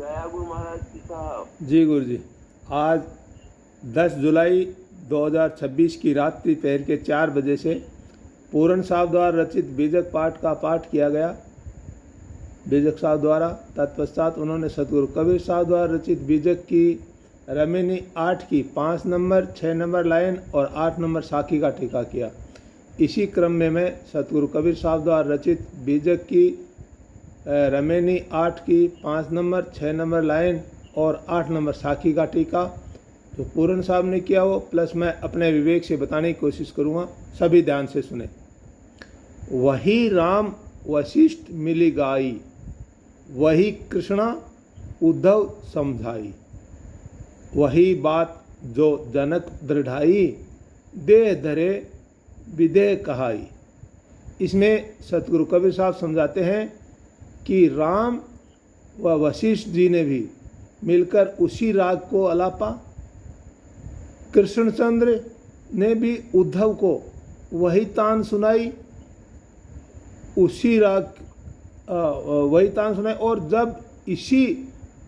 दया गुरु महाराज की साहब। जी गुरु जी। आज 10 जुलाई 2026 की रात्रि पहर के 4 बजे से पूरन साहब द्वारा रचित बीजक पाठ का पाठ किया गया बीजक साहब द्वारा। तत्पश्चात उन्होंने सतगुरु कबीर साहब द्वारा रचित बीजक की रमेनी 8 की 5 नंबर 6 नंबर लाइन और 8 नंबर साखी का टीका किया। इसी क्रम में मैं सतगुरु कबीर साहब द्वारा रचित बीजक की रमेनी 8 की 5 नंबर 6 नंबर लाइन और 8 नंबर साखी का टीका जो पूरन साहब ने किया वो प्लस मैं अपने विवेक से बताने की कोशिश करूँगा। सभी ध्यान से सुने। वही राम वशिष्ठ मिली गाई, वही कृष्णा उद्धव समझाई, वही बात जो जनक दृढ़ाई, देह धरे विदेह कहाई। इसमें सतगुरु कबीर साहब समझाते हैं कि राम व वशिष्ठ जी ने भी मिलकर उसी राग को अलापा, कृष्णचंद्र ने भी उद्धव को वही तान सुनाई, उसी राग वही तान सुनाई। और जब इसी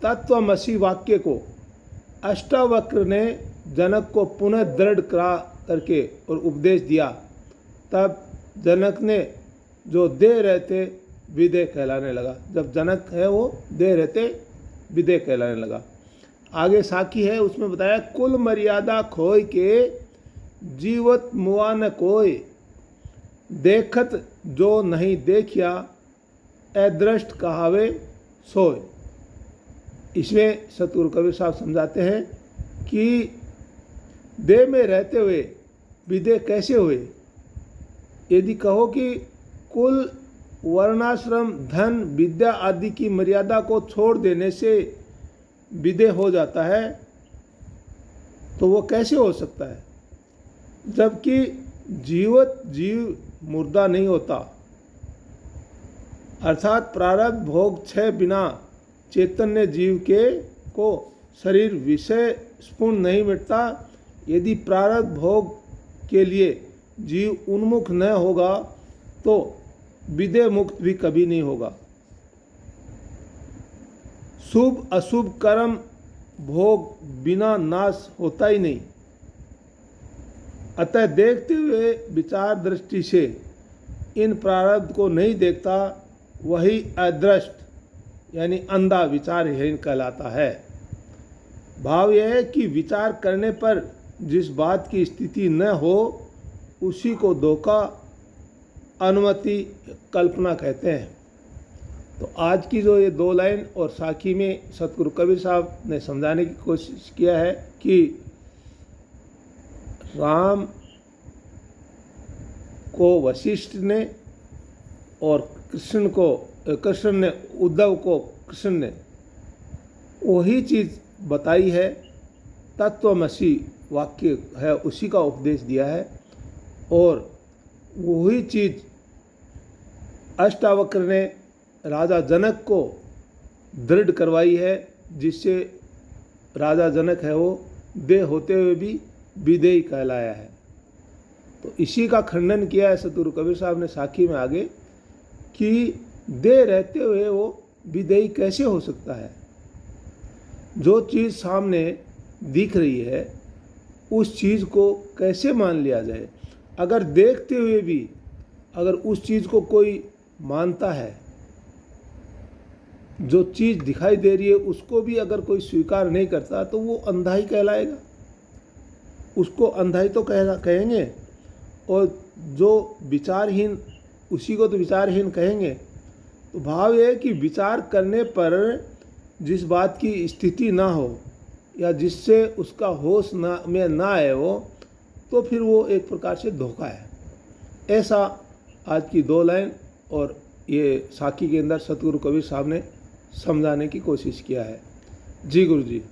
तत्वमसी वाक्य को अष्टावक्र ने जनक को पुनः दृढ़ करा करके और उपदेश दिया, तब जनक ने जो दे रहते विदेह कहलाने लगा। जब जनक है वो दे रहते विदेह कहलाने लगा। आगे साखी है, उसमें बताया कुल मर्यादा खोय के जीवत मुआ न कोय, देखत जो नहीं देखिया अदृष्ट कहावे सोय। इसमें सतगुरु कबीर साहब समझाते हैं कि देह में रहते हुए विदेह कैसे हुए। यदि कहो कि कुल वर्णाश्रम धन विद्या आदि की मर्यादा को छोड़ देने से विदेह हो जाता है तो वो कैसे हो सकता है, जबकि जीवत जीव मुर्दा नहीं होता, अर्थात प्रारब्ध भोग क्षय बिना चैतन्य जीव के को शरीर विषय स्पूर्ण नहीं मिटता। यदि प्रारब्ध भोग के लिए जीव उन्मुख न होगा तो विदेह मुक्त भी कभी नहीं होगा। शुभ अशुभ कर्म भोग बिना नाश होता ही नहीं। अतः देखते हुए विचार दृष्टि से इन प्रारब्ध को नहीं देखता, वही अदृष्ट यानी अंधा विचारहीन कहलाता है। भाव यह है कि विचार करने पर जिस बात की स्थिति न हो उसी को धोखा अनुमति कल्पना कहते हैं। तो आज की जो ये 2 लाइन और साखी में सतगुरु कबीर साहब ने समझाने की कोशिश किया है कि राम को वशिष्ठ ने और कृष्ण ने उद्धव को कृष्ण ने वही चीज़ बताई है, तत्वमसी वाक्य है उसी का उपदेश दिया है। और वही चीज़ अष्टावक्र ने राजा जनक को दृढ़ करवाई है, जिससे राजा जनक है वो देह होते हुए भी विदेही कहलाया है। तो इसी का खंडन किया है सतगुरु कबीर साहब ने साखी में आगे कि देह रहते हुए वो विदेही कैसे हो सकता है। जो चीज़ सामने दिख रही है उस चीज़ को कैसे मान लिया जाए। अगर देखते हुए भी अगर उस चीज़ को कोई मानता है, जो चीज़ दिखाई दे रही है उसको भी अगर कोई स्वीकार नहीं करता तो वो अंधा ही कहलाएगा, उसको अंधा ही तो कहेंगे। और जो विचारहीन उसी को तो विचारहीन कहेंगे। तो भाव यह है कि विचार करने पर जिस बात की स्थिति ना हो या जिससे उसका होश में ना आए वो, तो फिर वो एक प्रकार से धोखा है। ऐसा आज की 2 लाइन और ये साखी के अंदर सतगुरु कबीर साहब ने समझाने की कोशिश किया है। जी गुरु जी।